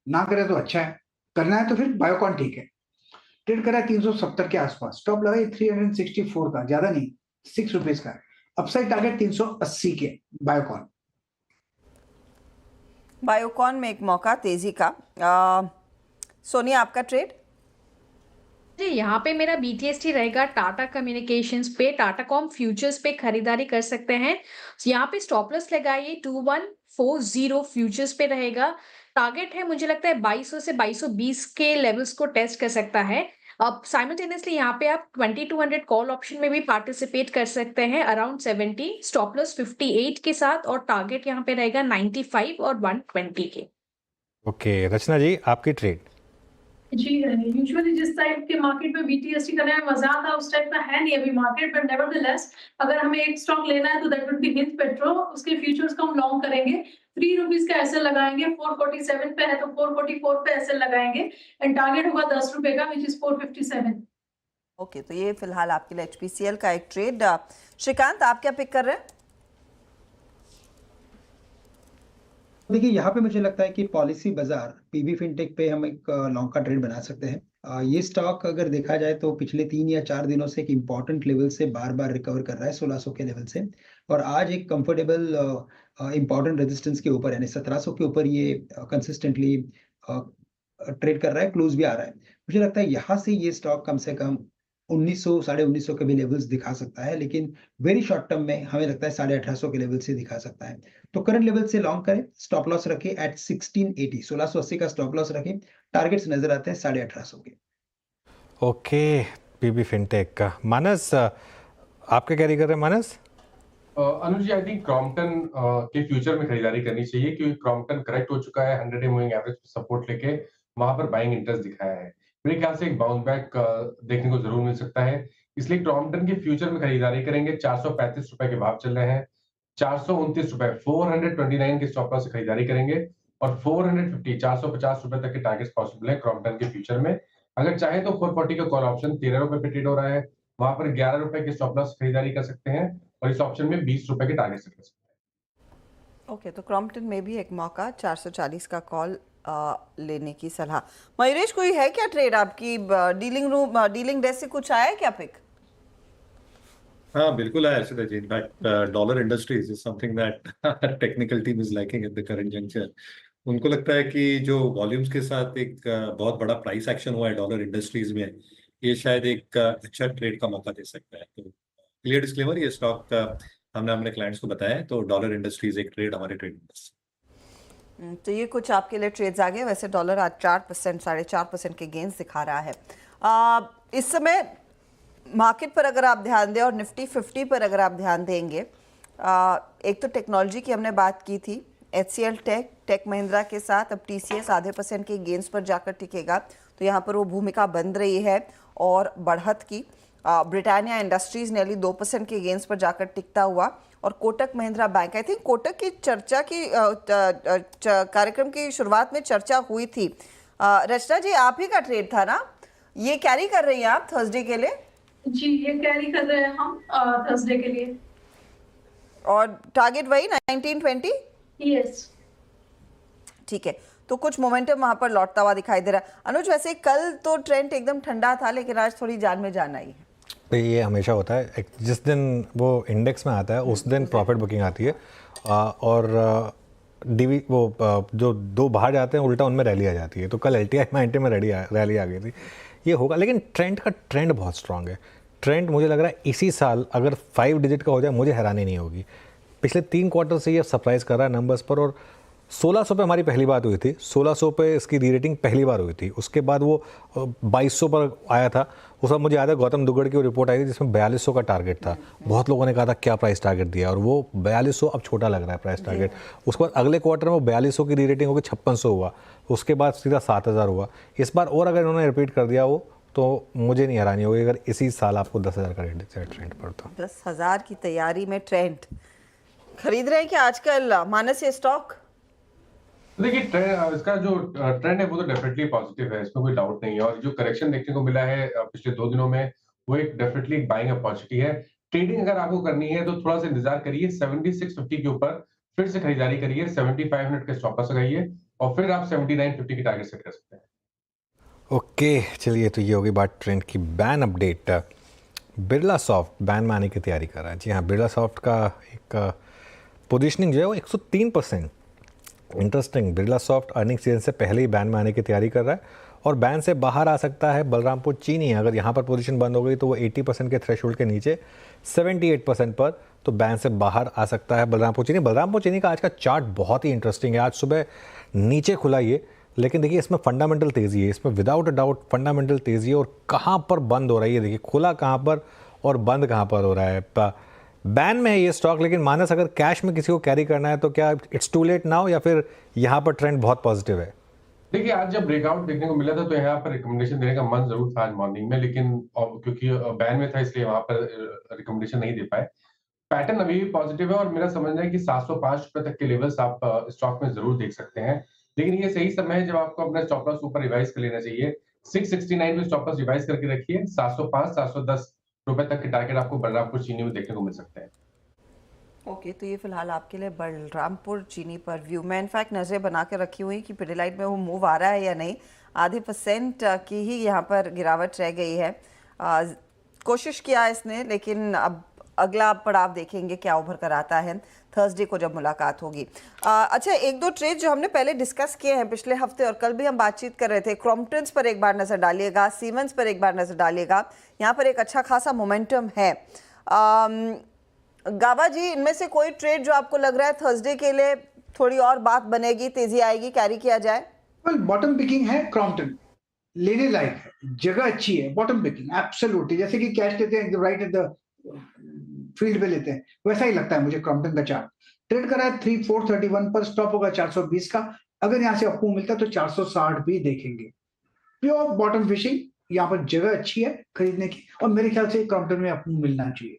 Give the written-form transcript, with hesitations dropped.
ना करे तो अच्छा है, करना है तो फिर बायोकॉन ठीक है। ट्रेड करा है 370 के आसपास, स्टॉप लगाइए 364 का, ज्यादा नहीं, ₹6 का है। अपसाइड टारगेट 380 के बायोकॉन। बायोकॉन में एक मौका तेजी का। सोनिया, आपका ट्रेड? जी, यहाँ पे मेरा BTST रहेगा टाटा कम्युनिकेशंस पे, टाटा कॉम फ्यूचर्स पे खरीदारी कर सकते हैं। यहाँ पे स्टॉप लॉस लगाइए 2140 फ्यूचर्स पे रहेगा। टारगेट है मुझे लगता है 2200 से 2220 के लेवल्स को टेस्ट कर सकता है। अब साइमल्टेनियसली यहाँ पे आप 2200 कॉल ऑप्शन में भी पार्टिसिपेट कर सकते हैं अराउंड 70, स्टॉप लॉस 58 के साथ, और टारगेट यहाँ पे रहेगा 95 और 120 के। ओके, रचना जी, आपकी ट्रेड? जी, यूजुअली जिस टाइप के मार्केट में BTST करने में मजा आता है उस टाइप का है नहीं अभी मार्केट, बट नेवरदलेस अगर हमें एक स्टॉक लेना है तो that would be Hind petro. उसके फ्यूचर्स को हम लॉन्ग करेंगे, ₹3 का एसएल लगाएंगे, 447 पे है तो 444 पे एसएल लगाएंगे, एंड टारगेट होगा ₹10 का, विच इज 457। ओके, तो ये फिलहाल आपके लिए HPCL का एक ट्रेड। श्रीकांत, आप क्या पिक कर रहे हैं? देखिए, यहाँ पे मुझे लगता है कि पॉलिसी बाजार पीबी फिनटेक पे हम एक लॉन्ग का ट्रेड बना सकते हैं। ये स्टॉक अगर देखा जाए तो पिछले 3 या 4 दिनों से एक इम्पोर्टेंट लेवल से बार-बार रिकवर कर रहा है 1600 के लेवल से, और आज एक कंफर्टेबल इम्पोर्टेंट रेजिस्टेंस के ऊपर यानी 1700 के ऊपर ये कंसिस्टेंटली ट्रेड कर रहा है, क्लोज भी आ रहा है। मुझे लगता है यहाँ से ये स्टॉक कम से कम 1900 साढ़े 1900 के भी लेवल्स दिखा सकता है, लेकिन वेरी शॉर्ट टर्म में हमें लगता है 1850 के लेवल से दिखा सकता है। तो करंट लेवल से लॉन्ग करें, स्टॉप लॉस रखें एट 1680, 1680 का स्टॉप लॉस रखें। टारगेट्स नजर आते हैं 1850 के। ओके, पीबी फिनटेक का मानस, आप क्या कैरी कर रहे हैं मानस? अनुज जी, आई थिंक क्रॉम्पटन के फ्यूचर में खरीदारी करनी चाहिए, क्योंकि क्रॉम्पटन करेक्ट हो चुका है, 100 डे मूविंग एवरेज पे सपोर्ट लेके वहां पर बाइंग इंटरेस्ट दिखाया है। मेरे ख्याल से एक बाउंस बैक देखने को जरूर मिल सकता है, इसलिए क्रॉम्पटन के फ्यूचर में खरीदारी करेंगे। ₹435 के भाव चल रहे हैं, ₹429, 429 के स्टॉप लॉस से खरीदारी करेंगे, और 450 ₹450 तक के टारगेट्स पॉसिबल है क्रॉम्पटन के फ्यूचर में। अगर चाहे तो 440 का कॉल ऑप्शन ₹13 पे ट्रेड हो रहा है, वहां पर ₹11 के स्टॉप लॉस खरीदारी कर सकते हैं, और इस ऑप्शन में ₹20 के टारगेट सेट कर सकते हैं। ओके, तो क्रॉम्पटन में भी एक मौका, 440 का कॉल लेने की सलाह। मयूरेश, कोई है क्या ट्रेड आपकी? डीलिंग डेस्क से कुछ आया है क्या पिक? हाँ, बिल्कुल है Arshita ji. In fact Dollar Industries is something that technical team is liking at the current juncture. उनको लगता है कि जो वॉल्यूम्स के साथ एक बहुत बड़ा प्राइस एक्शन हुआ है डॉलर इंडस्ट्रीज में, ये शायद एक अच्छा ट्रेड का मौका दे सकता है। तो क्लियर डिस्क्लेमर, ये स्टॉक हमने अपने क्लाइंट्स को बताया है, तो डॉलर इंडस्ट्रीज एक ट्रेड हमारे ट्रेड में। तो ये कुछ आपके लिए ट्रेड्स आ गए। वैसे डॉलर आज 4%, 4.5% के गेंस दिखा रहा है। इस समय मार्केट पर अगर आप ध्यान दें और निफ्टी 50 पर अगर आप ध्यान देंगे, एक तो टेक्नोलॉजी की हमने बात की थी, HCL टेक महिंद्रा के साथ अब TCS आधे % के गेंस पर जाकर टिकेगा, तो यहाँ पर वो भूमिका बन रही है। और बढ़त की ब्रिटानिया इंडस्ट्रीज नेली 2% के गेंस पर जाकर टिकता हुआ, और Kotak Mahindra bank, I think Kotak की चर्चा की कार्यक्रम की शुरुआत में चर्चा हुई थी। रचना जी, आप ही का ट्रेड था ना, ये कैरी कर रही हैं आप थर्सडे के लिए? जी, ये कैरी कर रहे हैं हम थर्सडे के लिए। और टारगेट वही 1920? यस, ठीक है, तो कुछ मोमेंटम वहां पर लौटता हुआ दिखाई दे रहा है। अनुज, वैसे कल तो ट्रेंड एकदम ठंडा था, लेकिन आज थोड़ी जान में जान आई है। तो ये हमेशा होता है, जिस दिन वो इंडेक्स में आता है उस दिन प्रॉफिट बुकिंग आती है, और डीवी वो जो दो बाहर जाते हैं उल्टा उनमें रैली आ जाती है। तो कल LTI में में रैली आ गई थी। ये होगा, लेकिन ट्रेंड बहुत स्ट्रांग है। ट्रेंड मुझे लग रहा है इसी साल अगर 5 डिजिट का हो जाए मुझे हैरानी नहीं होगी। पिछले 3 क्वार्टर से ये सरप्राइज कर रहा है नंबर्स पर, और 1600 पे हमारी पहली बात हुई थी, 1600 पे इसकी री रेटिंग पहली बार हुई थी। उसके बाद वो 2200 पर आया था। उस वक्त मुझे याद है गौतम दुगड़ की वो रिपोर्ट आई थी जिसमें 4200 का टारगेट था। बहुत लोगों ने कहा था क्या प्राइस टारगेट दिया, और वो 4200 अब छोटा लग रहा है प्राइस टारगेट। उसके बाद अगले क्वार्टर में वो 4200 की री रेटिंग होगी, 5600 हुआ, उसके बाद सीधा 7000 हुआ। इस बार और अगर इन्होंने रिपीट कर दिया वो, तो मुझे नहीं हैरानी होगी अगर इसी साल आपको 10,000 का ट्रेंड पड़ता। 10,000 की तैयारी में ट्रेंड खरीद रहे हैं कि आजकल मानस ये स्टॉक? देखिए, इसका जो ट्रेंड है वो तो डेफिनेटली पॉजिटिव है, इसमें कोई डाउट नहीं है। और जो करेक्शन देखने को मिला है पिछले 2 दिनों में, वो एक डेफिनेटली एक बाइंग अपॉर्चुनिटी है। ट्रेडिंग अगर आपको करनी है तो थोड़ा सा इंतजार करिए, 7650 के ऊपर फिर से खरीदारी करिए, 7500 के स्टॉप लॉस लगाइए, और फिर आप 79.50 की टारगेट सेट कर सकते हैं। ओके, चलिए, तो ये होगी बात ट्रेंड की। Ban update, Birla soft ban में आने की तैयारी कर रहा है। जी हाँ, बिरला सॉफ्ट का एक पोजीशनिंग जो है वो 103%। Interesting, Birla soft earning season से पहले ही बैन में आने की तैयारी कर रहा है और बैन से बाहर आ सकता है बलरामपुर चीनी। अगर यहाँ पर पोजीशन बंद हो गई तो वो 80% के थ्रेशोल्ड के नीचे 78% पर, तो बैन से बाहर आ सकता है बलरामपुर चीनी। बलरामपुर चीनी का आज का चार्ट बहुत ही इंटरेस्टिंग है। आज सुबह नीचे खुला ये, लेकिन देखिए इसमें फंडामेंटल तेज़ी है, इसमें विदाउट अ डाउट फंडामेंटल तेज़ी है। और कहाँ पर बंद हो रही है, देखिए खुला कहाँ पर और बंद कहाँ पर हो रहा है। बैन में है ये स्टॉक, लेकिन मानस अगर कैश में किसी को कैरी करना है तो क्या इट्स टू लेट नाउ, या फिर यहाँ पर ट्रेंड बहुत पॉजिटिव है? देखिए, आज जब ब्रेकआउट देखने को मिला था तो यहाँ पर रिकमेंडेशन देने का मन जरूर था आज मॉर्निंग में, लेकिन क्योंकि बैन में था इसलिए वहां पर रिकमेंडेशन नहीं दे पाए। पैटर्न अभी भी पॉजिटिव है और मेरा समझना है कि 705 रुपए तक के लेवल्स आप स्टॉक में जरूर देख सकते हैं, लेकिन ये सही समय है जब आपको अपना स्टॉप लॉस ऊपर रिवाइज कर लेना चाहिए। 669 में स्टॉप लॉस रिवाइज करके रखिए। 705 710 रुपए तक के टारगेट आपको बलरामपुर चीनी में देखने को मिल सकते हैं। ओके, तो ये फिलहाल आपके लिए बलरामपुर चीनी पर व्यू। मैं इनफैक्ट नज़रें बना के रखी हुई कि पिडिलाइट में वो मूव आ रहा है या नहीं। आधे % की ही यहाँ पर गिरावट रह गई है। कोशिश किया इसने, लेकिन अब अगला पड़ाव देखेंगे क्या उभर कर आता है थर्सडे को जब मुलाकात होगी। अच्छा, एक दो ट्रेड जो हमने पहले डिस्कस किए हैं पिछले हफ्ते और कल भी हम बातचीत कर रहे थे, क्रॉम्पटन्स पर एक बार नज़र डालिएगा, सीमेंस पर एक बार नज़र डालिएगा। यहाँ पर एक अच्छा खासा मोमेंटम है। गाबा जी, इनमें से कोई ट्रेड जो आपको लग रहा है थर्सडे के लिए थोड़ी और बात बनेगी, तेजी आएगी, कैरी किया जाए? वेल, बॉटम पिकिंग है क्रॉम्पटन, लेने लायक है, जगह अच्छी है, बॉटम पिकिंग एब्सोल्युटली। जैसे कि कैश लेते हैं राइट एट द फील्ड पे लेते हैं, वैसा ही लगता है मुझे क्रॉम्पटन का चार्ट। ट्रेड करा है 3431 पर, स्टॉप होगा 420 का। अगर यहाँ से अप्रूव मिलता है तो 460 भी देखेंगे। प्योर बॉटम फिशिंग, यहाँ पर जगह अच्छी है खरीदने की और मेरे ख्याल से क्रॉम्पटन में अप्रूव मिलना चाहिए।